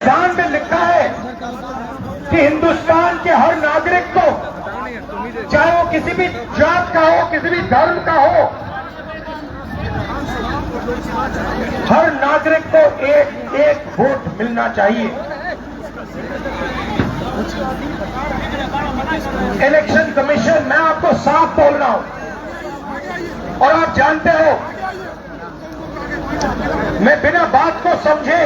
संविधान में लिखा है कि हिंदुस्तान के हर नागरिक को, चाहे वो किसी भी जात का हो, किसी भी धर्म का हो, हर नागरिक को एक एक वोट मिलना चाहिए। इलेक्शन कमीशन, मैं आपको साफ बोल रहा हूं और आप जानते हो, मैं बिना बात को समझे,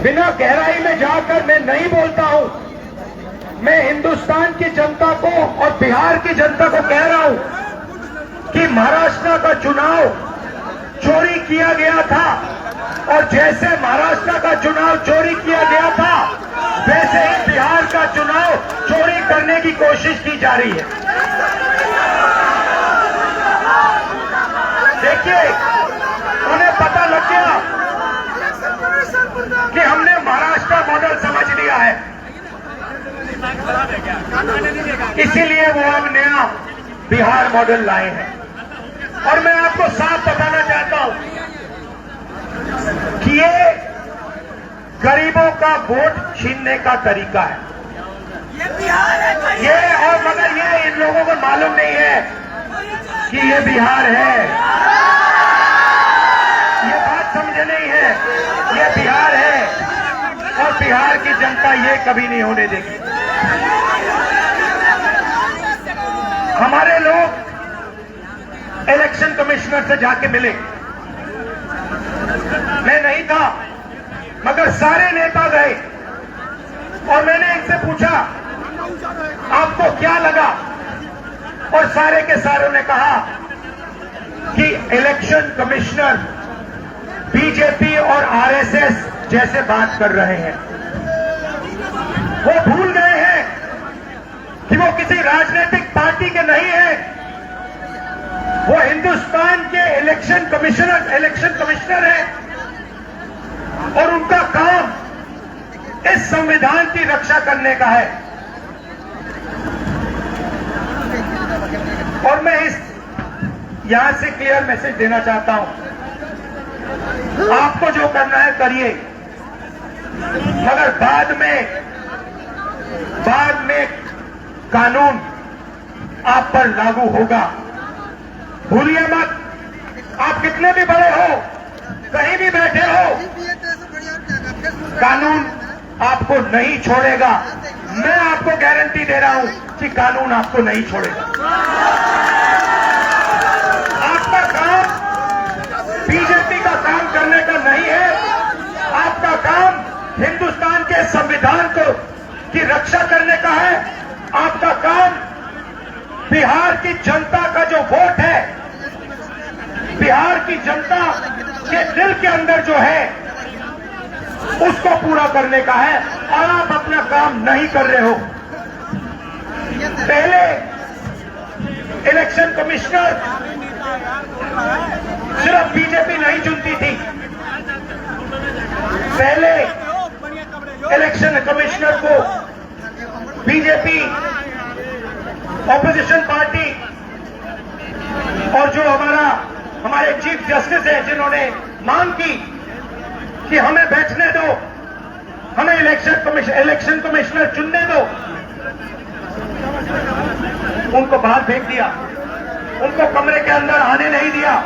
बिना गहराई में जाकर मैं नहीं बोलता हूं। मैं हिंदुस्तान की जनता को और बिहार की जनता को कह रहा हूं कि महाराष्ट्र का चुनाव चोरी किया गया था और जैसे महाराष्ट्र का चुनाव चोरी किया गया था, वैसे ही बिहार का चुनाव चोरी करने की कोशिश की जा रही है। देखिए, उन्हें पता लग गया कि हमने महाराष्ट्र मॉडल समझ लिया है, इसीलिए वो अब नया बिहार मॉडल लाए हैं। और मैं आपको साफ बताना चाहता हूं कि ये गरीबों का वोट छीनने का तरीका है। ये बिहार है ये, और मगर ये इन लोगों को मालूम नहीं है कि ये बिहार है। ये बात समझे नहीं है, ये बिहार है और बिहार की जनता ये कभी नहीं होने देगी। हमारे लोग इलेक्शन कमिश्नर से जाके मिले, मैं नहीं था मगर सारे नेता गए और मैंने इनसे पूछा आपको क्या लगा, और सारे के सारों ने कहा कि इलेक्शन कमिश्नर बीजेपी और आरएसएस जैसे बात कर रहे हैं। वो भूल गए हैं कि वो किसी राजनीतिक पार्टी के नहीं हैं, वो हिंदुस्तान के इलेक्शन कमिश्नर हैं और उनका काम इस संविधान की रक्षा करने का है। और मैं यहां से क्लियर मैसेज देना चाहता हूं, आपको जो करना है करिए, मगर बाद में कानून आप पर लागू होगा। भूलिए मत, आप कितने भी बड़े हो, कहीं भी बैठे हो, कानून आपको नहीं छोड़ेगा। मैं आपको गारंटी दे रहा हूं कि कानून आपको नहीं छोड़ेगा। आपका काम बीजेपी का काम करने का नहीं है, आपका काम हिंदुस्तान के संविधान की रक्षा करने का है। आपका काम बिहार की जनता का जो वोट है, बिहार की जनता के दिल के अंदर जो है, उसको पूरा करने का है और आप अपना काम नहीं कर रहे हो। पहले इलेक्शन कमिश्नर सिर्फ बीजेपी नहीं चुनती थी, पहले इलेक्शन कमिश्नर को बीजेपी, ऑपोजिशन पार्टी और जो हमारे चीफ जस्टिस है, जिन्होंने मांग की कि हमें बैठने दो, हमें इलेक्शन कमिश्नर चुनने दो, उनको बाहर फेंक दिया, उनको कमरे के अंदर आने नहीं दिया।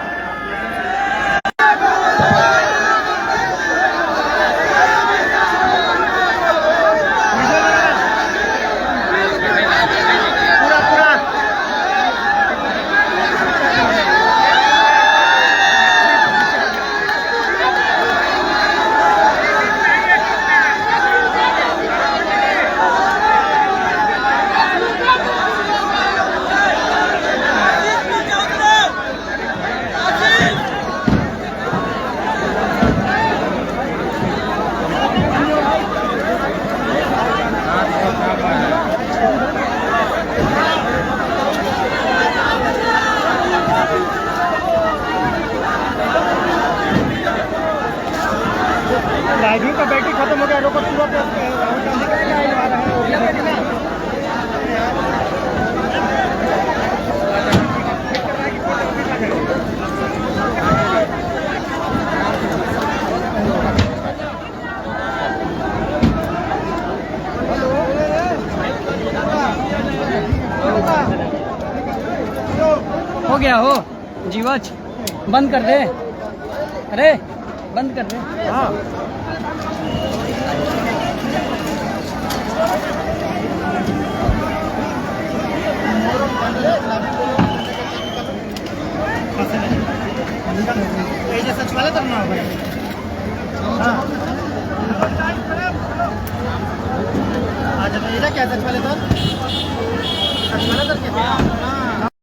राजू का बैटरी खत्म हो गया, लोग पूरा राहुल गांधी का लाइन आ रहा है। गया हो जीवच बंद कर दे अरे बंद कर दे हाँ ऐसे सचिवालय करना होगा हाँ आज क्या सचिवालय तर सचिवालय तर